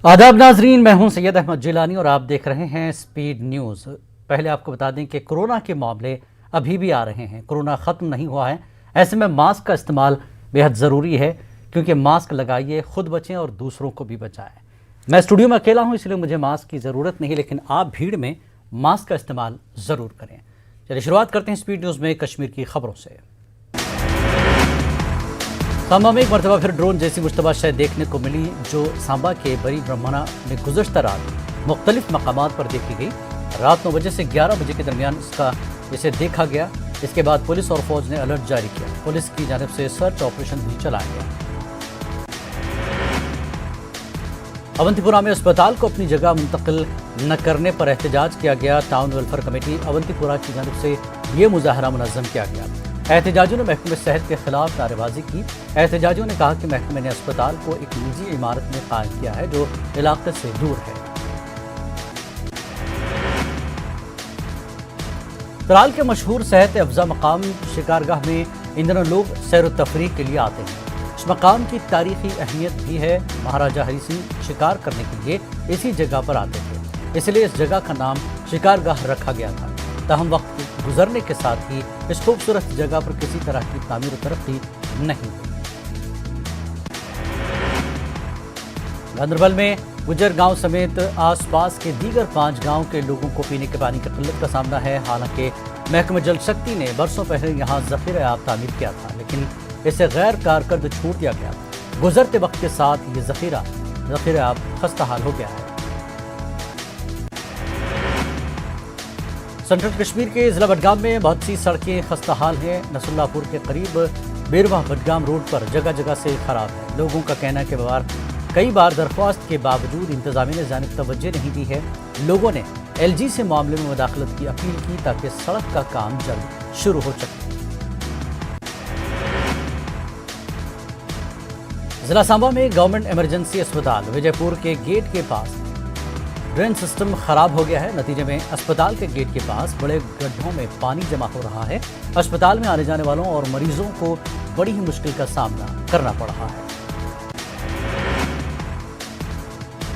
आदाब नाजरीन, मैं हूं सैयद अहमद जिलानी और आप देख रहे हैं स्पीड न्यूज़। पहले आपको बता दें कि कोरोना के मामले अभी भी आ रहे हैं, कोरोना ख़त्म नहीं हुआ है। ऐसे में मास्क का इस्तेमाल बेहद ज़रूरी है, क्योंकि मास्क लगाइए, खुद बचें और दूसरों को भी बचाएं। मैं स्टूडियो में अकेला हूं, इसलिए मुझे मास्क की ज़रूरत नहीं, लेकिन आप भीड़ में मास्क का इस्तेमाल ज़रूर करें। चलिए शुरुआत करते हैं स्पीड न्यूज़ में कश्मीर की खबरों से। सांबा में एक मरतबा फिर ड्रोन जैसी मुश्तबा शय देखने को मिली, जो सांबा के बड़ी ब्रह्मणा में गुज़श्ता रात मुख्तलिफ मकामात पर देखी गई। रात 9 बजे से 11 बजे के दरमियान इसे देखा गया। इसके बाद पुलिस और फौज ने अलर्ट जारी किया। पुलिस की जानिब से सर्च ऑपरेशन भी चलाया गया। अवंतीपुरा में अस्पताल को अपनी जगह मुंतकिल न करने पर एहतजाज किया गया। टाउन वेलफेयर कमेटी अवंतीपुरा की जानिब से ये मुजाहरा मुनज़्ज़म किया गया। एहतजाजियों ने महकमे सेहत के खिलाफ नारेबाजी की। एहतजाजियों ने कहा कि महकमे ने अस्पताल को एक निजी इमारत में कायम किया है, जो इलाके से दूर है। तराल के मशहूर सेहत अफजा मकाम शिकारगाह में इन दिनों लोग सैर व तफरीह के लिए आते हैं। इस मकाम की तारीखी अहमियत भी है। महाराजा हरी सिंह शिकार करने के लिए इसी जगह पर आते थे, इसलिए इस जगह का नाम शिकारगाह रखा गया था। ताहम वक्त गुजरने के साथ ही इस खूबसूरत जगह पर किसी तरह की तामीर और तरक्की नहीं हुई। गांदरबल में गुजर गांव समेत आसपास के दीगर 5 गांव के लोगों को पीने के पानी की किल्लत का सामना है। हालांकि महकमा जल शक्ति ने बरसों पहले यहां ज़ख़ीरा आब तामीर किया था, लेकिन इसे गैर कारकर्द छोड़ दिया गया। गुजरते वक्त के साथ ये ज़ख़ीरा आब खस्ता हाल हो गया है। सेंट्रल कश्मीर के ज़िला बडगाम में बहुत सी सड़कें खस्ता हाल हैं। नसरुल्लाहपुर के करीब बेरवा बडगाम रोड पर जगह जगह से खराब है। लोगों का कहना है कि कई बार दरख्वास्त के बावजूद इंतज़ामिया ने जानिब तवज्जो नहीं दी है। लोगों ने LG से मामले में मुदाखलत की अपील की, ताकि सड़क का काम जल्द शुरू हो सके। जिला सांबा में गवर्नमेंट इमरजेंसी अस्पताल विजयपुर के गेट के पास ड्रेन सिस्टम खराब हो गया है। नतीजे में अस्पताल के गेट के पास बड़े गड्ढों में पानी जमा हो रहा है। अस्पताल में आने जाने वालों और मरीजों को बड़ी ही मुश्किल का सामना करना पड़ रहा है।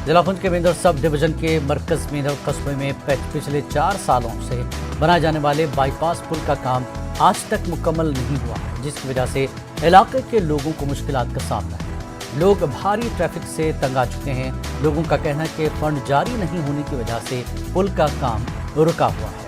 जिला पुंछ के मेंदर सब डिवीजन के मरकज मेंदर कस्बे में पिछले 4 सालों से बनाए जाने वाले बाईपास पुल का काम आज तक मुकम्मल नहीं हुआ है, जिसकी वजह से इलाके के लोगों को मुश्किलात का सामना है। लोग भारी ट्रैफिक से तंग आ चुके हैं। लोगों का कहना है कि फंड जारी नहीं होने की वजह से पुल का काम रुका हुआ है।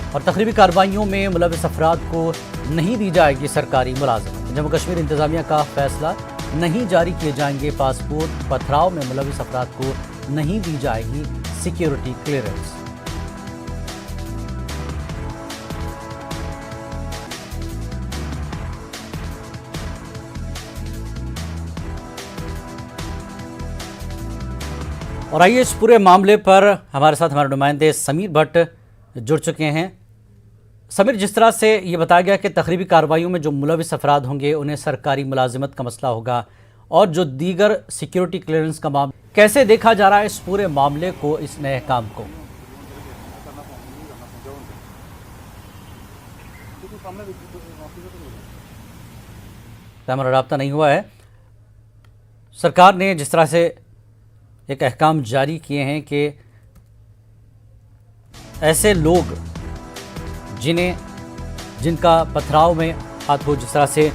और तकरीबी कार्रवाइयों में मुलविस अफराद को नहीं दी जाएगी सरकारी मुलाजमत। जम्मू कश्मीर इंतजामिया का फैसला, नहीं जारी किए जाएंगे पासपोर्ट। पथराव में मुलविस अफराद को नहीं दी जाएगी सिक्योरिटी क्लियरेंस। और आइए इस पूरे मामले पर हमारे साथ हमारे नुमाइंदे समीर भट्ट जुड़ चुके हैं। समीर, जिस तरह से ये बताया गया कि तकरीबी कार्रवाइयों में जो मुलविस अफराद होंगे उन्हें सरकारी मुलाजिमत का मसला होगा, और जो दीगर सिक्योरिटी क्लियरेंस का मामला, कैसे देखा जा रहा है इस पूरे मामले को, इस नए काम को? हमारा राब्ता नहीं हुआ है। सरकार ने जिस तरह से एक अहकाम जारी किए हैं कि ऐसे लोग जिनका पथराव में हाथ हो, जिस तरह से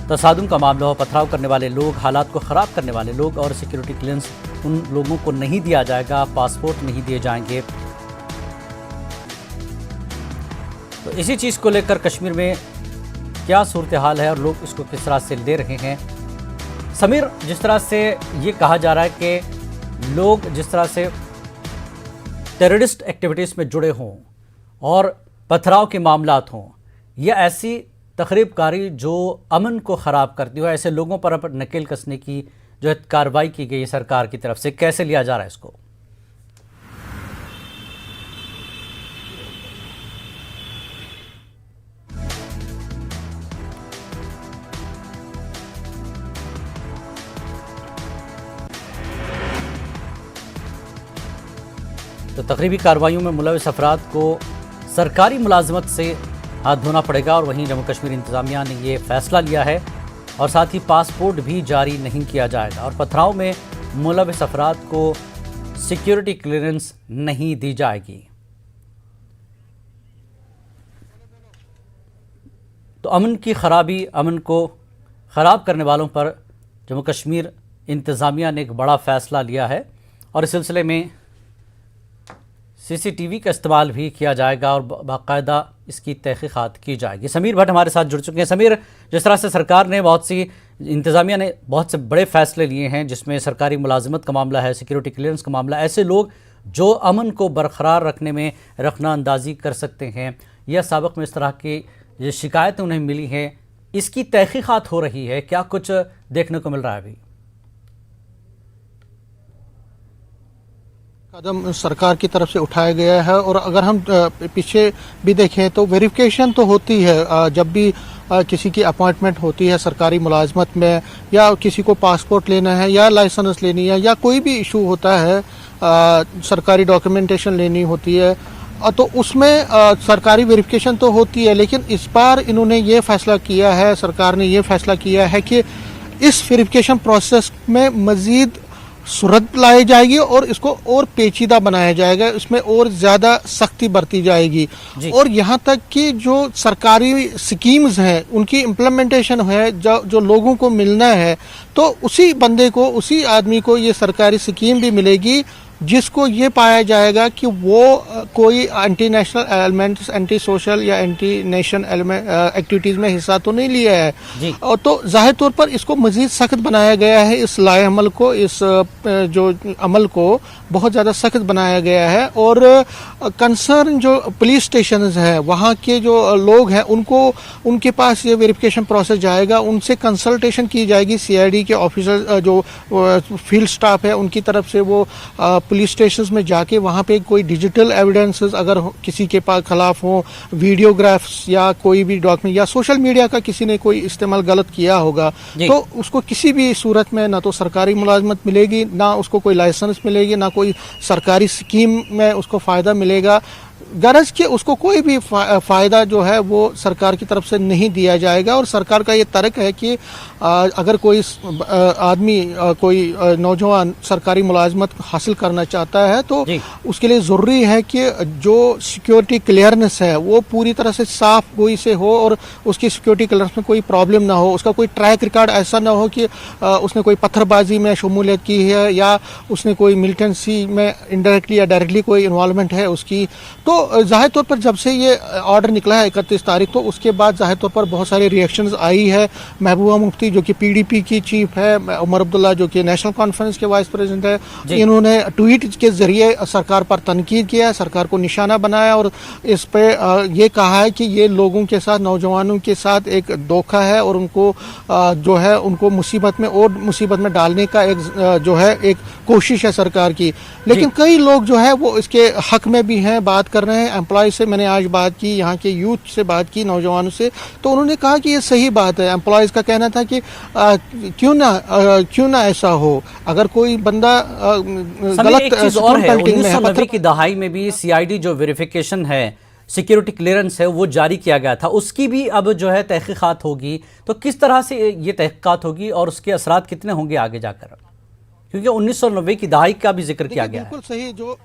तसादुम का मामला हो, पथराव करने वाले लोग, हालात को ख़राब करने वाले लोग, और सिक्योरिटी क्लियरेंस उन लोगों को नहीं दिया जाएगा, पासपोर्ट नहीं दिए जाएंगे। तो इसी चीज़ को लेकर कश्मीर में क्या सूरत हाल है और लोग इसको किस तरह से ले रहे हैं? समीर, जिस तरह से ये कहा जा रहा है कि लोग जिस तरह से टेररिस्ट एक्टिविटीज़ में जुड़े हों और पथराव के मामलात हों, या ऐसी तखरीबकारी जो अमन को ख़राब करती हो, ऐसे लोगों पर नकेल कसने की जो कार्रवाई की गई सरकार की तरफ से, कैसे लिया जा रहा है इसको? तो तकरीबी कार्रवाइयों में मुलविस अफराद को सरकारी मुलाजमत से हाथ धोना पड़ेगा। और वहीं जम्मू कश्मीर इंतजामिया ने ये फैसला लिया है और साथ ही पासपोर्ट भी जारी नहीं किया जाएगा और पथराव में मुलविस अफराद को सिक्योरिटी क्लियरेंस नहीं दी जाएगी। तो अमन की खराबी, अमन को ख़राब करने वालों पर जम्मू कश्मीर इंतज़ामिया ने एक बड़ा फ़ैसला लिया है और इस सिलसिले में CCTV का इस्तेमाल भी किया जाएगा और बाकायदा इसकी तहक़ीक़ात की जाएगी। समीर भट्ट हमारे साथ जुड़ चुके हैं। समीर, जिस तरह से सरकार ने इंतज़ामिया ने बहुत से बड़े फ़ैसले लिए हैं, जिसमें सरकारी मुलाजमत का मामला है, सिक्योरिटी क्लियरेंस का मामला, ऐसे लोग जो अमन को बरकरार रखने में रखना अंदाजी कर सकते हैं या साबिक़ में इस तरह की ये शिकायतें उन्हें मिली हैं, इसकी तहक़ीक़ात हो रही है, क्या कुछ देखने को मिल रहा है अभी? कदम सरकार की तरफ से उठाया गया है और अगर हम पीछे भी देखें तो वेरिफिकेशन तो होती है जब भी किसी की अपॉइंटमेंट होती है सरकारी मुलाजमत में, या किसी को पासपोर्ट लेना है या लाइसेंस लेनी है या कोई भी इशू होता है, सरकारी डॉक्यूमेंटेशन लेनी होती है, तो उसमें सरकारी वेरिफिकेशन तो होती है। लेकिन इस बार इन्होंने ये फैसला किया है, सरकार ने ये फैसला किया है कि इस वेरिफिकेशन प्रोसेस में मज़ीद सूरत लाई जाएगी और इसको और पेचीदा बनाया जाएगा, इसमें और ज़्यादा सख्ती बरती जाएगी और यहाँ तक कि जो सरकारी स्कीम्स हैं उनकी इम्प्लीमेंटेशन है, जो लोगों को मिलना है, तो उसी बंदे को, उसी आदमी को ये सरकारी स्कीम भी मिलेगी जिसको ये पाया जाएगा कि वो कोई anti national elements, anti social या एंटी नेशन एक्टिविटीज़ में हिस्सा तो नहीं लिया है। और तो जाहिर तौर पर इसको मज़ीद सख्त बनाया गया है, इस लाए अमल को, इस जो अमल को बहुत ज़्यादा सख्त बनाया गया है और कंसर्न जो पुलिस स्टेशंस हैं वहाँ के जो लोग हैं उनके पास ये वेरिफिकेशन प्रोसेस जाएगा, उनसे कंसल्टेशन की जाएगी। CID के ऑफिसर जो फील्ड स्टाफ है उनकी तरफ से वो पुलिस स्टेशंस में जाके वहाँ पे कोई डिजिटल एविडेंसेस अगर किसी के पास खिलाफ हो, वीडियोग्राफ्स या कोई भी डॉक्यूमेंट या सोशल मीडिया का किसी ने कोई इस्तेमाल गलत किया होगा तो उसको किसी भी सूरत में ना तो सरकारी मुलाजमत मिलेगी, ना उसको कोई लाइसेंस मिलेगी, ना कोई सरकारी स्कीम में उसको फ़ायदा मिलेगा। गरज कि उसको कोई भी फ़ायदा जो है वो सरकार की तरफ से नहीं दिया जाएगा। और सरकार का ये तर्क है कि अगर कोई आदमी, कोई नौजवान सरकारी मुलाजमत हासिल करना चाहता है तो उसके लिए ज़रूरी है कि जो सिक्योरिटी क्लियरेंस है वो पूरी तरह से साफ गोई से हो और उसकी सिक्योरिटी क्लियरेंस में कोई प्रॉब्लम ना हो, उसका कोई ट्रैक रिकॉर्ड ऐसा ना हो कि उसने कोई पत्थरबाजी में शमूलियत की है या उसने कोई मिलिटेंसी में इनडायरेक्टली या डायरेक्टली कोई इन्वॉल्वमेंट है उसकी। तो ज़ाहिर तौर पर जब से ये ऑर्डर निकला है 31 तारीख को, उसके बाद ज़ाहिर तौर पर बहुत सारी रिएक्शंस आई है। महबूबा मुफ्ती जो कि PDP की चीफ है, उमर अब्दुल्ला जो कि नेशनल कॉन्फ्रेंस के वाइस प्रेसिडेंट है, इन्होंने ट्वीट के ज़रिए सरकार पर तनकीद किया, सरकार को निशाना बनाया और इस पे ये कहा है कि ये लोगों के साथ, नौजवानों के साथ एक धोखा है और उनको जो है उनको मुसीबत में और मुसीबत में डालने का एक जो है एक कोशिश है सरकार की। लेकिन कई लोग जो है वो इसके हक में भी हैं, बात कर रहे हैं। एम्प्लॉय से मैंने आज बात की, यहाँ के यूथ से बात की, नौजवानों से, तो उन्होंने कहा कि ये सही बात है। एम्प्लॉयज़ का कहना था कि क्यों ना ऐसा हो, अगर कोई बंदा गलत और है 1990 की दहाई में भी CID जो वेरिफिकेशन है, सिक्योरिटी क्लियरेंस है, वो जारी किया गया था, उसकी भी अब जो है तहकीकात होगी। तो किस तरह से ये तहकीकात होगी और उसके असरात कितने होंगे आगे जाकर, क्योंकि 1990 की दहाई का भी जिक्र किया गया है। बिल्कुल सही, जो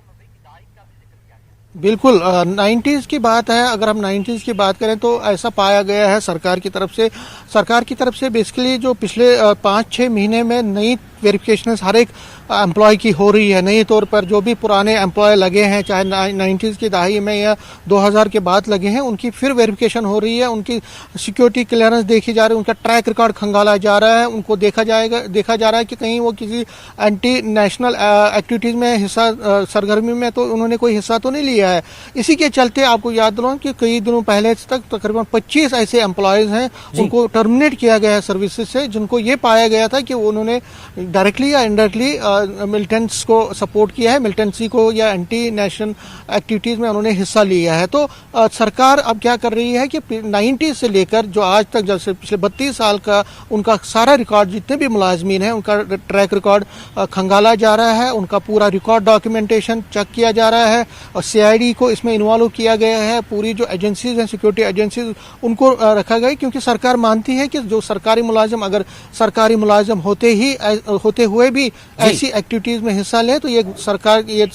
बिल्कुल 90s की बात है। अगर हम 90s की बात करें तो ऐसा पाया गया है सरकार की तरफ से बेसिकली जो पिछले 5-6 महीने में नई वेरिफिकेशन हर एक एम्प्लॉय की हो रही है। नए तौर पर जो भी पुराने एम्प्लॉय लगे हैं, चाहे 90s की दहाई में या 2000 के बाद लगे हैं, उनकी फिर वेरिफिकेशन हो रही है, उनकी सिक्योरिटी क्लियरेंस देखी जा रही है, उनका ट्रैक रिकॉर्ड खंगाला जा रहा है, उनको देखा जा रहा है कि कहीं वो किसी एंटी नेशनल एक्टिविटीज़ में हिस्सा, सरगर्मी में तो उन्होंने कोई हिस्सा तो नहीं लिया है। इसी के चलते आपको याद दिलाऊं कि कई दिनों पहले तक तकरीबन 25 ऐसे एम्प्लॉयज़ हैं उनको टर्मिनेट किया गया है सर्विसेज से, जिनको ये पाया गया था कि उन्होंने डायरेक्टली या इनडायरेक्टली मिलिटेंट्स को सपोर्ट किया है, मिलिटेंसी को या एंटी नेशन एक्टिविटीज़ में उन्होंने हिस्सा लिया है। तो सरकार अब क्या कर रही है कि 90 से लेकर जो आज तक, जैसे पिछले 32 साल का उनका सारा रिकॉर्ड, जितने भी मुलाजमीन हैं उनका ट्रैक रिकॉर्ड खंगाला जा रहा है, उनका पूरा रिकॉर्ड डॉक्यूमेंटेशन चेक किया जा रहा है और CID को इसमें इन्वॉल्व किया गया है। पूरी जो एजेंसीज हैं, सिक्योरिटी एजेंसीज, उनको रखा गया, क्योंकि सरकार मानती है कि जो सरकारी मुलाजिम अगर सरकारी मुलाजिम होते हुए भी ऐसी एक्टिविटीज़ में हिस्सा ले तो ये सरकार, ये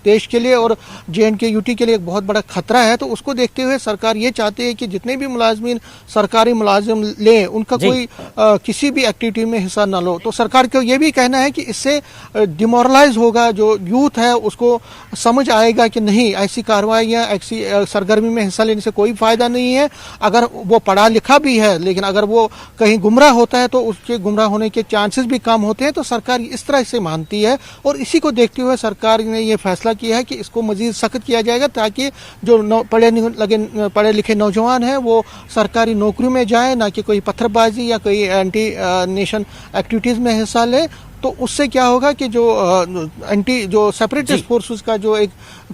देश के लिए और JNK UT के लिए एक बहुत बड़ा खतरा है। तो उसको देखते हुए सरकार ये चाहती है कि जितने भी मुलाजमीन सरकारी मुलाजिम लें उनका कोई किसी भी एक्टिविटी में हिस्सा न लो। तो सरकार का ये भी कहना है कि इससे डिमोरलाइज होगा जो यूथ है, उसको समझ आएगा कि नहीं, ऐसी कार्रवाइयाँ, ऐसी सरगर्मी में हिस्सा लेने से कोई फ़ायदा नहीं है। अगर वो पढ़ा लिखा भी है लेकिन अगर वो कहीं गुमराह होता है तो उसके गुमराह होने के चांसेस भी कम होते हैं। तो सरकार इस तरह से मानती है और इसी को देखते हुए सरकार ने ये फैसला किया है कि इसको मजीद सख्त किया जाएगा, ताकि जो पढ़े लिखे नौजवान हैं वो सरकारी नौकरी में जाए, ना कि कोई पत्थरबाजी या कोई एंटी नेशन एक्टिविटीज़ में हिस्सा ले। तो उससे क्या होगा कि जो सेपरेटिस्ट फोर्सेस का जो एक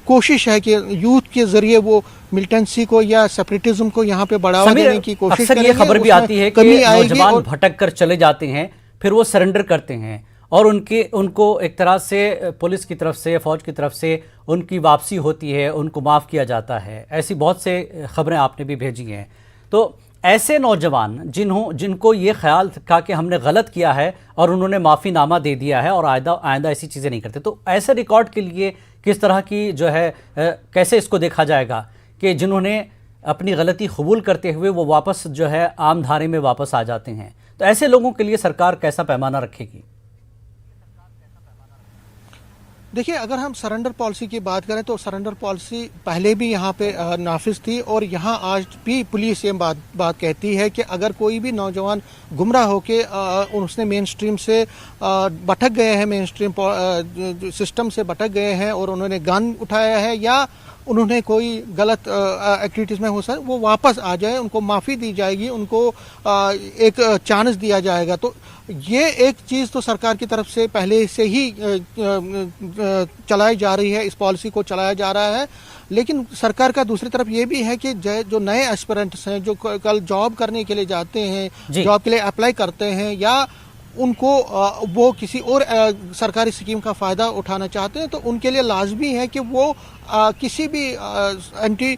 कोशिश है कि यूथ के जरिए वो मिलिटेंसी को या सेपरेटिज्म को यहाँ पे बढ़ावा देने की कोशिश करेंगे। ये खबर भी आती है कि नौजवान भटक कर चले जाते हैं, फिर वो सरेंडर करते हैं और उनको एक तरह से पुलिस की तरफ से, फौज की तरफ से उनकी वापसी होती है, उनको माफ़ किया जाता है। ऐसी बहुत से खबरें आपने भी भेजी हैं। तो ऐसे नौजवान जिनको ये ख्याल था कि हमने गलत किया है और उन्होंने माफ़ीनामा दे दिया है और आइंदा ऐसी चीज़ें नहीं करते, तो ऐसे रिकॉर्ड के लिए किस तरह की जो है कैसे इसको देखा जाएगा कि जिन्होंने अपनी गलती कबूल करते हुए वो वापस जो है आम धारे में वापस आ जाते हैं, तो ऐसे लोगों के लिए सरकार कैसा पैमाना रखेगी? देखिए, अगर हम सरेंडर पॉलिसी की बात करें तो सरेंडर पॉलिसी पहले भी यहाँ पे नाफिज थी और यहाँ आज भी पुलिस ये बात कहती है कि अगर कोई भी नौजवान गुमराह होके उसने मेन स्ट्रीम से भटक गए हैं, मेन स्ट्रीम सिस्टम से भटक गए हैं और उन्होंने गन उठाया है या उन्होंने कोई गलत एक्टिविटीज़ में हो सकता, वो वापस आ जाए, उनको माफ़ी दी जाएगी, उनको एक चांस दिया जाएगा। तो ये एक चीज़ तो सरकार की तरफ से पहले से ही चलाई जा रही है, इस पॉलिसी को चलाया जा रहा है। लेकिन सरकार का दूसरी तरफ ये भी है कि जो नए एस्पिरेंट्स हैं, जो कल जॉब करने के लिए जाते हैं, जॉब के लिए अप्लाई करते हैं या उनको वो किसी और सरकारी स्कीम का फ़ायदा उठाना चाहते हैं, तो उनके लिए लाजमी है कि वो किसी भी एंटी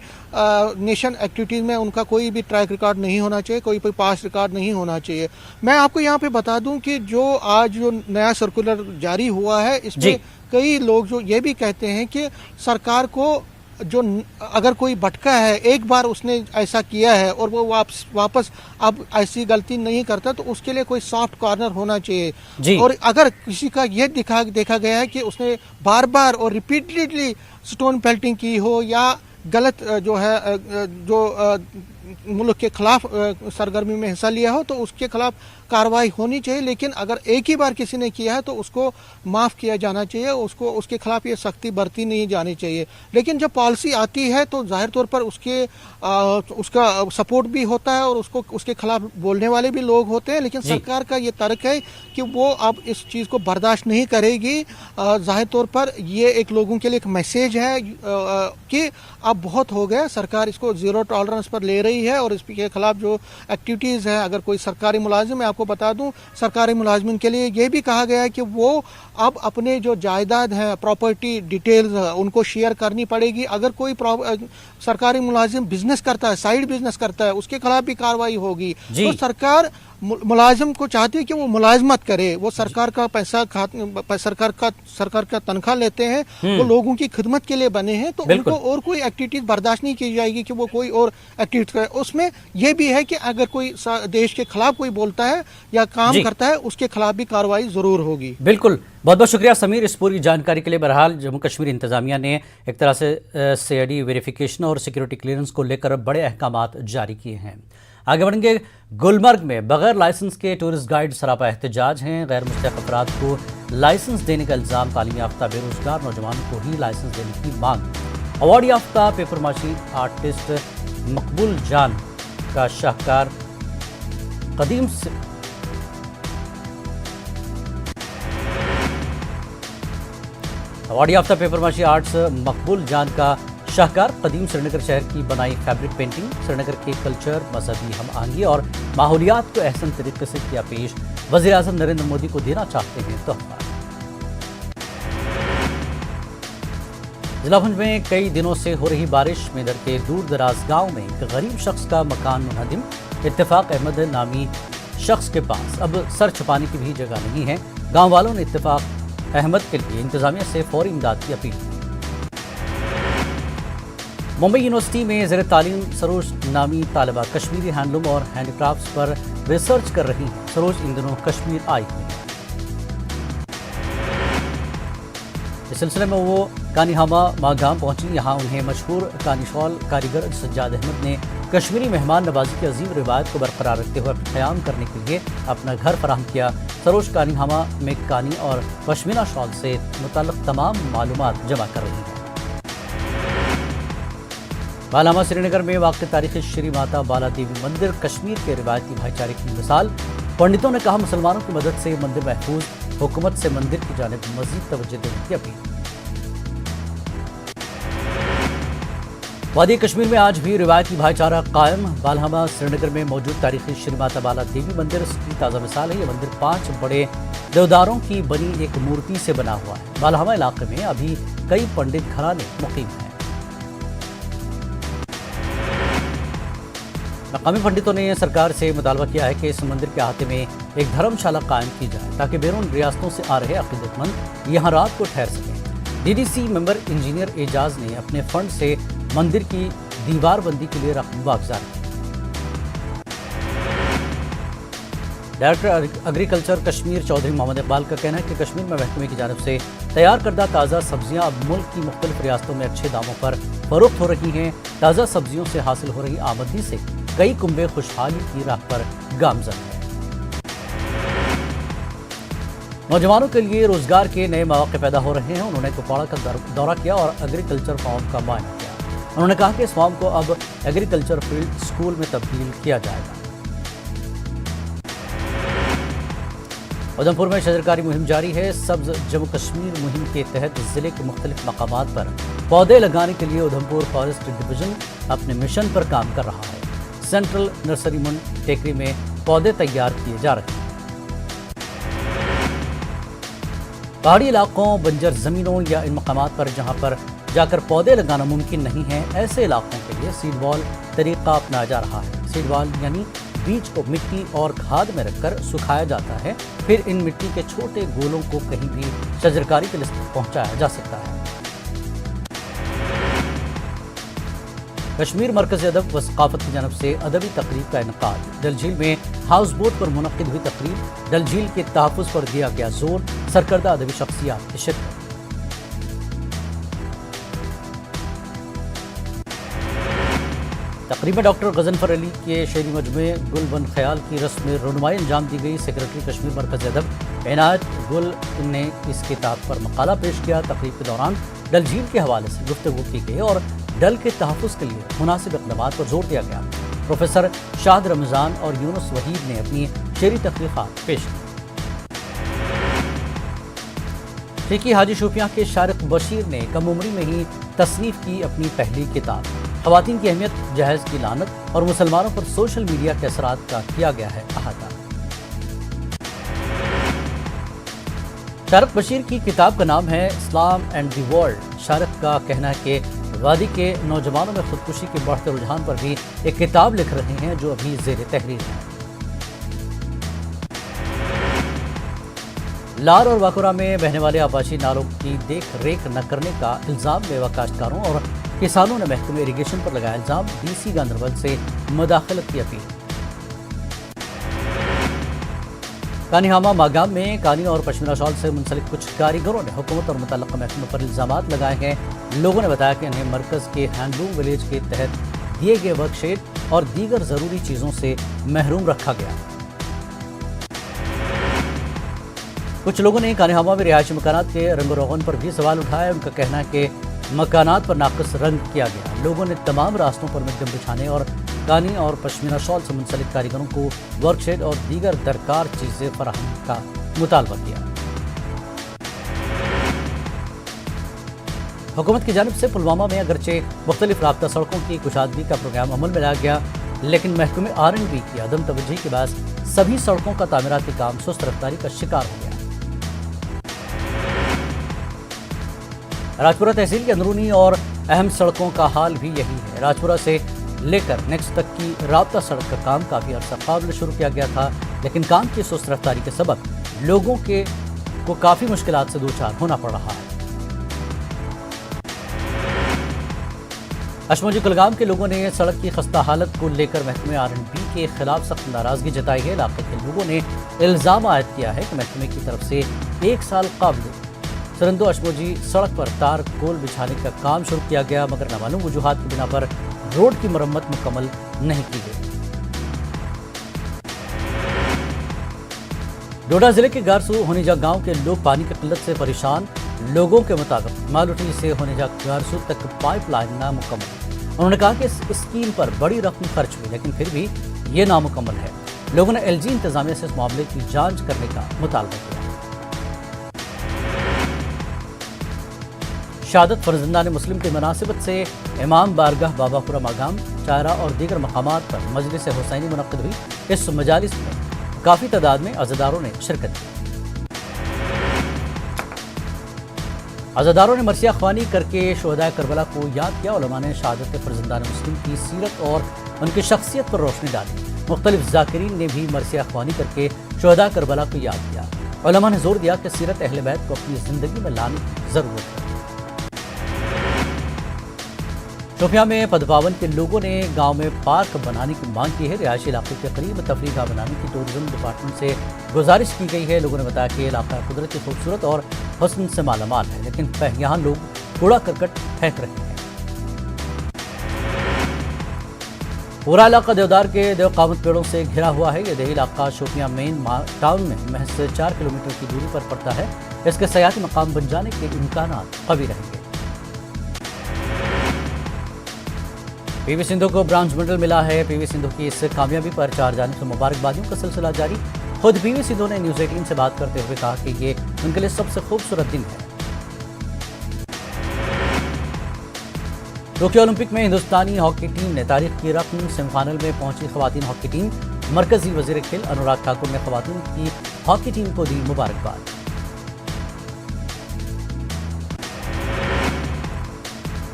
नेशन एक्टिविटीज़ में उनका कोई भी ट्रैक रिकॉर्ड नहीं होना चाहिए, कोई पास रिकॉर्ड नहीं होना चाहिए। मैं आपको यहाँ पे बता दूं कि जो नया सर्कुलर जारी हुआ है, इसमें कई लोग जो ये भी कहते हैं कि सरकार को अगर कोई भटका है, एक बार उसने ऐसा किया है और वो वापस अब ऐसी गलती नहीं करता, तो उसके लिए कोई सॉफ्ट कॉर्नर होना चाहिए। और अगर किसी का ये देखा गया है कि उसने बार बार और रिपीटेडली स्टोन पेल्टिंग की हो या गलत जो मुल्क के खिलाफ सरगर्मी में हिस्सा लिया हो, तो उसके खिलाफ कार्रवाई होनी चाहिए। लेकिन अगर एक ही बार किसी ने किया है तो उसको माफ़ किया जाना चाहिए, उसके खिलाफ ये सख्ती बरती नहीं जानी चाहिए। लेकिन जब पॉलिसी आती है तो जाहिर तौर पर उसका सपोर्ट भी होता है और उसके खिलाफ बोलने वाले भी लोग होते हैं। लेकिन सरकार का ये तर्क है कि वो अब इस चीज़ को बर्दाश्त नहीं करेगी। जाहिर तौर पर ये एक लोगों के लिए एक मैसेज है कि अब बहुत हो गया, सरकार इसको ज़ीरो टॉलरेंस पर ले रही है और इसके खिलाफ जो एक्टिविटीज़ हैं, अगर कोई सरकारी मुलाजिम, मैं आपको बता दूं, सरकारी मुलाजिमिन के लिए ये भी कहा गया है कि वो अब अपने जो जायदाद हैं, प्रॉपर्टी डिटेल्स, उनको शेयर करनी पड़ेगी। अगर कोई सरकारी मुलाजिम बिजनेस करता है, साइड बिजनेस करता है, उसके खिलाफ भी कार्रवाई होगी। तो सरकार मुलाजिम को चाहती है कि वो मुलाजमत करे, वो सरकार का पैसा सरकार का तनख्वाह लेते हैं, वो लोगों की खिदमत के लिए बने हैं, तो उनको और कोई एक्टिविटीज बर्दाश्त नहीं की जाएगी कि वो कोई और एक्टिविटी करे। उसमें यह भी है कि अगर कोई देश के खिलाफ कोई बोलता है या काम करता है, उसके खिलाफ भी कार्रवाई जरूर होगी। बिल्कुल, बहुत बहुत शुक्रिया समीर इस पूरी जानकारी के लिए। बहरहाल जम्मू कश्मीर इंतजामिया ने एक तरह से CID वेरिफिकेशन और सिक्योरिटी क्लियरेंस को लेकर बड़े अहकामात जारी किए हैं। आगे बढ़ेंगे। गुलमर्ग में बगैर लाइसेंस के टूरिस्ट गाइड सरापा एहतजाज हैं। गैर मुस्तहिक अफराद को लाइसेंस देने का इल्ज़ाम, तालीम याफ्ता बेरोजगार नौजवानों को ही लाइसेंस देने की मांग। अवार्ड याफ्ता पेपरमाशी आर्टिस्ट मकबूल जान का शाहकार कदीम से अवार्ड याफ्ता पेपरमाशी आर्ट्स मकबूल जान का शाहकार कदीम श्रीनगर शहर की बनाई फैब्रिक पेंटिंग श्रीनगर के कल्चर, मजहबी हम आहंगी और माहौलियात को अहसन तरीके से किया पेश। वज़ीर आज़म नरेंद्र मोदी को देना चाहते हैं तोहफा। जिला भुंज में कई दिनों से हो रही बारिश में के दूर दराज गाँव में एक गरीब शख्स का मकान मुनहदिम। इत्तेफाक अहमद नामी शख्स के पास अब सर छुपाने की भी जगह नहीं है। गाँव वालों ने इत्तेफाक अहमद के लिए इंतजामिया से फौरी इमदाद की अपील की। मुंबई यूनिवर्सिटी में ज़ेर तालीम सरोज नामी तालिबा कश्मीरी हैंडलूम और हैंडीक्राफ्ट्स पर रिसर्च कर रही हैं। सरोज इन दिनों कश्मीर आई हुई है। इस सिलसिले में वो कानीहामा मागाम पहुंची। यहाँ उन्हें मशहूर कानीशॉल कारीगर सज्जाद अहमद ने कश्मीरी मेहमान नवाजी की अजीम रिवायत को बरकरार रखते हुए क़याम करने के लिए अपना घर फराहम किया। सरोज कानीहामा में कानी और पश्मीना शॉल से मुताल्लिक़ तमाम मालूमात जमा कर रही हैं। बालामा श्रीनगर में वाक़ तारीख़ी श्री माता बाला देवी मंदिर कश्मीर के रिवायती भाईचारे की मिसाल। पंडितों ने कहा मुसलमानों की मदद से मंदिर महफूज, हुकूमत से मंदिर की जानिब मज़ीद तवज्जो देने की अपील। वादी कश्मीर में आज भी रिवायती भाईचारा कायम। बालहमा श्रीनगर में मौजूद तारीख़ी श्री माता बाला देवी मंदिर की ताज़ा मिसाल है। ये मंदिर 5 बड़े देवदारों की बनी एक मूर्ति से बना हुआ है। बालहमा इलाके में अभी कई पंडित घराने मुकीम हैं। मकामी पंडितों ने सरकार से मुतालबा किया है कि इस मंदिर के अहाते में एक धर्मशाला कायम की जाए ताकि बैरून रियासतों से आ रहे अकीदतमंद यहाँ रात को ठहर सकें। डीडीसी मेंबर इंजीनियर एजाज ने अपने फंड से मंदिर की दीवारबंदी के लिए रकम वागजार की। डायरेक्टर एग्रीकल्चर कश्मीर चौधरी मोहम्मद इकबाल का कहना है कि कश्मीर में महकमे की जानिब से तैयार करदा ताज़ा सब्जियां अब मुल्क की मुख्तलिफ रियासतों में अच्छे दामों पर फरोख्त हो रही हैं। ताज़ा सब्जियों से हासिल हो रही आमदनी से कई कुंबे खुशहाली की राह पर गामजन हैं। नौजवानों के लिए रोजगार के नए मौके पैदा हो रहे हैं। उन्होंने कुपवाड़ा का दौरा किया और एग्रीकल्चर फार्म का मुआयना किया। उन्होंने कहा कि इस फार्म को अब एग्रीकल्चर फील्ड स्कूल में तब्दील किया जाएगा। उधमपुर में शजरकारी मुहिम जारी है। सब्ज जम्मू कश्मीर मुहिम के तहत जिले के मुख्तलिफ मकामात पर पौधे लगाने के लिए उधमपुर फॉरेस्ट डिवीजन अपने मिशन पर काम कर रहा है। सेंट्रल नर्सरी मुंड टेकरी में पौधे तैयार किए जा रहे हैं। पहाड़ी इलाकों, बंजर जमीनों या इन मकामात पर जहां पर जाकर पौधे लगाना मुमकिन नहीं है, ऐसे इलाकों के लिए सीड वॉल तरीका अपनाया जा रहा है। सीड वॉल यानी बीज को मिट्टी और खाद में रखकर सुखाया जाता है, फिर इन मिट्टी के छोटे गोलों को कहीं भी शजरकारी के लिए पहुंचाया जा सकता है। कश्मीर मरकज़ अदब व सकाफत की जानब से अदबी तकरीब का इनकाद। डल झील में हाउस बोट पर मुनक्किद हुई तकरीब। डल झील के तहफ़्फ़ुज़ पर दिया गया जोर। सरकर्दा अदबी शख्सियात की शिरकत। तकरीब में डॉक्टर गजनफर अली के शेरी मजमे गुल बन ख्याल की रस्म रुनमाई अंजाम दी गई। सेक्रेटरी कश्मीर मरकज़ अदब इनायत गुल ने इस किताब पर मकाला पेश किया। तकरीब के दौरान डल झील के हवाले से गुफ्तगू की गई और डल के तहफ़्फ़ुज़ के लिए मुनासिब इक़दामात पर जोर दिया गया। प्रोफेसर शाद रमज़ान और यूनुस वहीद ने अपनी शेरी तक़रीरात पेश की। फ़िक़ी हाजी शोपियाँ के शारिक बशीर ने कम उम्री में ही तसनीफ़ की अपनी पहली किताब। ख़वातीन की अहमियत, जहेज़ की लानत और मुसलमानों पर सोशल मीडिया के असरात का किया गया है अहाता। शारिक बशीर की किताब का नाम है इस्लाम एंड द वर्ल्ड। शारिक का कहना है कि वादी के नौजवानों में खुदकुशी के बढ़ते रुझान पर भी एक किताब लिख रहे हैं जो अभी ज़ेर तहरीर है। लार और वाकुरा में बहने वाले आबाशी नालों की देख रेख न करने का इल्ज़ाम मेवा काश्तकारों और किसानों ने महकमे इरीगेशन पर लगाया इल्ज़ाम। डीसी गांधरबल से मुदाखलत की अपील। कानीहामा मागाम में कानी और पश्मीना शॉल से मुंसलिक कुछ कारीगरों ने हुकूमत और मुतल्लक़ा महकमे पर इल्ज़ामात लगाए हैं। लोगों ने बताया कि इन्हें मरकज़ के हैंडलूम विलेज के तहत दिए गए वर्कशेड और दीगर ज़रूरी चीज़ों से महरूम रखा गया। कुछ लोगों ने कानीहामा में रिहायशी मकानात के रंग रोगन पर भी सवाल उठाया। उनका कहना है कि मकानात पर नाक़िस रंग किया गया। लोगों ने तमाम रास्तों पर मध्यम बिछाने और कानी और पश्मीना शॉल से मुंसलिक कारीगरों को वर्कशेड और दीगर दरकार चीज़ें फराहम का मुतालबा किया। हुकूमत की जानिब से पुलवामा में अगरचे मुख्तलिफ राब्ता सड़कों की कुशादगी का प्रोग्राम अमल में लाया गया, लेकिन महकमे R&B की अदम तवज्जुही के बाद सभी सड़कों का तामीराती काम सुस्त रफ्तारी का शिकार हो गया। राजपुरा तहसील की अंदरूनी और अहम सड़कों का हाल भी यही है। राजपुरा से लेकर नेक्स्ट तक की राब्ता सड़क का काम काफ़ी अर्सा कबल शुरू किया गया था, लेकिन काम की सुस्त रफ्तारी के सबब लोगों को काफ़ी मुश्किलात से दूचार होना पड़ रहा है। अशमोजी कुलगाम के लोगों ने सड़क की खस्ता हालत को लेकर महकमे R&B के खिलाफ सख्त नाराजगी जताई है। इलाके के लोगों ने इल्ज़ाम आयद किया है कि महकमे की तरफ से 1 साल कबल सरंदो अशमोजी सड़क पर तार कोल बिछाने का काम शुरू किया गया, मगर नामालूम वजूहात की बिना पर रोड की मरम्मत मुकम्मल नहीं की गई। डोडा जिले के गारसू होनेजा गांव के लोग पानी की किल्लत से परेशान। लोगों के मुताबिक मालूटी से होनेजा गारसू तक पाइपलाइन नामुकम्मल। उन्होंने कहा कि इस स्कीम पर बड़ी रकम खर्च हुई, लेकिन फिर भी ये नामुकम्मल है। लोगों ने LG इंतजामिया से इस मामले की जांच करने का मुतालबा किया। शहादत फर्जंदान मुस्लिम की मुनासिबत से इमाम बारगाह बाबापुरा मकाम, चारा और दीगर मकामात पर मजलिस हुसैनी मुनक्किद हुई। इस मजालिस में काफ़ी तादाद में अज़ादारों ने शिरकत की। अज़ादारों ने मरसिया ख्वानी करके शोहदाए करबला को याद किया। उलमा ने शहादत फर्जंदान मुस्लिम की सीरत और उनकी शख्सियत पर रोशनी डाली। मुख्तलिफ ज़ाकिरीन ने भी मरसिया ख्वानी करके शोहदाए करबला को याद किया। उलमा ने जोर दिया कि सीरत अहले बैत को अपनी ज़िंदगी में लाने की ज़रूरत है। शोपियां में पदपावन के लोगों ने गांव में पार्क बनाने की मांग की है। रिहायशी इलाके के करीब तफरीह बनाने की टूरिज्म डिपार्टमेंट से गुजारिश की गई है। लोगों ने बताया कि इलाका कुदरती खूबसूरत और हुस्न से मालामाल है, लेकिन यहाँ लोग कूड़ा करकट फेंक रहे हैं। पूरा इलाका देवदार के देवकामत पेड़ों से घिरा हुआ है। ये देही इलाका शोपियां मेन टाउन में महज 4 किलोमीटर की दूरी पर पड़ता है। इसके सयाती मकाम बन जाने के इम्कान कभी रहेंगे। PV सिंधु को ब्रांज मेडल मिला है। PV सिंधु की इस कामयाबी पर 4 जानिब से मुबारकबादियों का सिलसिला जारी। खुद PV सिंधु ने न्यूज़ 18 से बात करते हुए कहा कि ये उनके लिए सबसे खूबसूरत दिन है। टोक्यो ओलंपिक में हिंदुस्तानी हॉकी टीम ने तारीख की रकम सेमीफाइनल में पहुंची। खवातीन हॉकी टीम मरकजी वजीर खेल अनुराग ठाकुर ने खवातीन की हॉकी टीम को दी मुबारकबाद।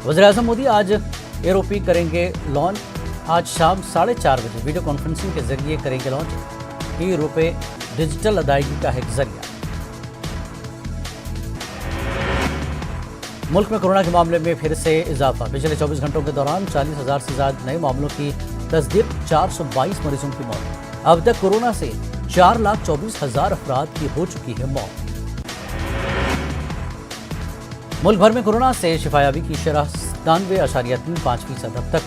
वज़ीर-ए-आज़म मोदी आज एरोपी करेंगे लॉन्च। आज शाम 4:30 बजे वीडियो कॉन्फ्रेंसिंग के जरिए करेंगे लॉन्च। रुपए डिजिटल अदायगी का है जरिया। मुल्क में कोरोना के मामले में फिर से इजाफा। पिछले 24 घंटों के दौरान 40,000 से ज्यादा नए मामलों की तस्दीक। 422 मरीजों की मौत। अब तक कोरोना से 4,24,000 अफराद की हो चुकी है मौत। मुल्क भर में कोरोना से शिफायाबी की शरह 97.35%। अब तक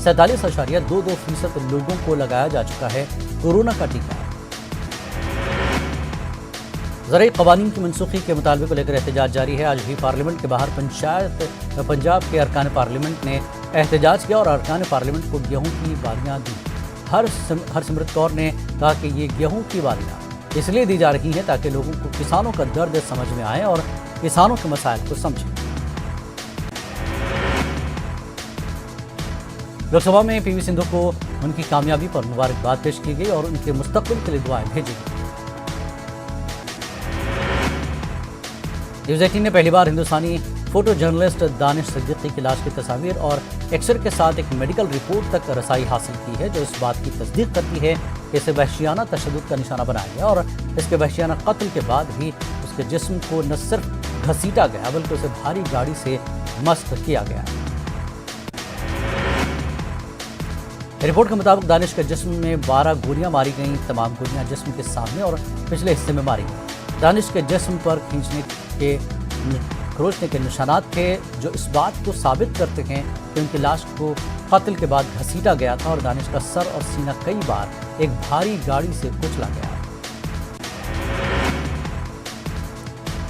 47.22% लोगों को लगाया जा चुका है कोरोना का टीका। ज़राई क़वानीन की मनसूखी के मुतालबे को लेकर एहतजाज जारी है। आज भी पार्लियामेंट के बाहर पंजाब के अरकान पार्लियामेंट ने एहतजाज किया और अरकान पार्लियामेंट को गेहूं की बालियां दी। हरसिमरत कौर ने कहा कि ये गेहूं की बालियां इसलिए दी जा रही हैं ताकि लोगों को किसानों का दर्द समझ में आए और किसानों के मसाइल को समझें। लोकसभा में PV सिंधु को उनकी कामयाबी पर मुबारकबाद पेश की गई और उनके मुस्तकबिल के लिए दुआएं भेजी गई। न्यूज़ 18 ने पहली बार हिंदुस्तानी फोटो जर्नलिस्ट दानिश सिद्दीकी की लाश की तस्वीर और एक्सरे के साथ एक मेडिकल रिपोर्ट तक रसाई हासिल की है, जो इस बात की तस्दीक करती है कि इसे वहशियाना तशद्दुद का निशाना बनाया गया और इसके वहशियाना कत्ल के बाद भी उसके जिस्म को न सिर्फ घसीटा गया बल्कि उसे भारी गाड़ी से मस्त किया गया। रिपोर्ट के मुताबिक दानिश के जिस्म में 12 गोलियां मारी गईं। तमाम गोलियां जिस्म के सामने और पिछले हिस्से में मारी गईं। दानिश के जिस्म पर खरोचने के निशानात थे, जो इस बात को साबित करते हैं कि उनकी लाश को कत्ल के बाद घसीटा गया था और दानिश का सर और सीना कई बार एक भारी गाड़ी से कुचला गया।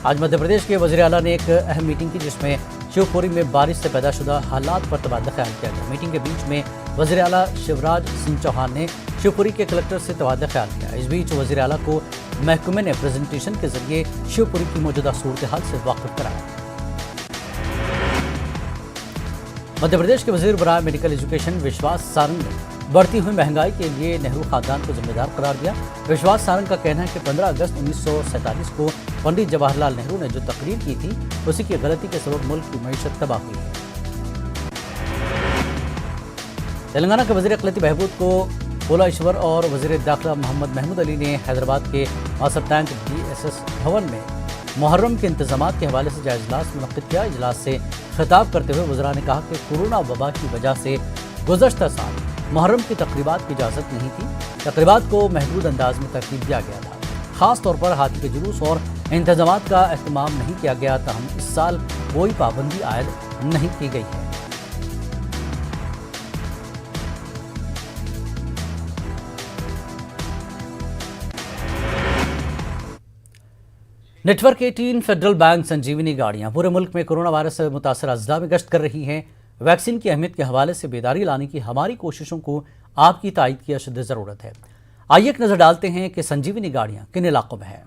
आज मध्य प्रदेश के वज़ीर आला ने एक अहम मीटिंग की, जिसमें शिवपुरी में बारिश से पैदाशुदा हालात पर तबादला ख्याल किया गया। मीटिंग के बीच में वज़ीर आला शिवराज सिंह चौहान ने शिवपुरी के कलेक्टर से तबादला ख्याल किया। इस बीच वज़ीर आला को महकमे ने प्रेजेंटेशन के जरिए शिवपुरी की मौजूदा सूरत हाल से वाकिफ कराया। मध्य प्रदेश के वजीर बराए मेडिकल एजुकेशन विश्वास सारंग ने बढ़ती हुई महंगाई के लिए नेहरू खानदान को जिम्मेदार करार दिया। विश्वास सारंग का कहना है कि 15 अगस्त 1947 को पंडित जवाहरलाल नेहरू ने जो तकरीर की थी उसी की गलती के सबब मुल्क की मईशत तबाह हुई है। तेलंगाना के वजीर अक़लियती बहबूद को पोला ईश्वर और वजीर दाखिला मोहम्मद महमूद अली ने हैदराबाद के मास्टर टैंक DSS भवन में मुहर्रम के इंतजामात के हवाले से जायज़ा इजलास मुनक़्क़िद किया। इजलास से खिताब करते हुए वज़रा ने कहा कि कोरोना वबा की वजह से गुज़श्ता साल मुहर्रम की तक़रीबात की इजाज़त नहीं थी। तक़रीबात को महदूद अंदाज में तरतीब दिया गया था। ख़ास तौर पर हाथी के जुलूस और इंतजामात का अहतमाम नहीं किया गया। ताहम इस साल कोई पाबंदी आयद नहीं की गई है। नेटवर्क 18 फेडरल बैंक संजीवनी गाड़ियां पूरे मुल्क में कोरोना वायरस से मुतासर अजला में गश्त कर रही हैं। वैक्सीन की अहमियत के हवाले से बेदारी लाने की हमारी कोशिशों को आपकी तायद की अशद ज़रूरत है। आइए एक नज़र डालते हैं कि संजीवनी गाड़ियां किन इलाकों में हैं।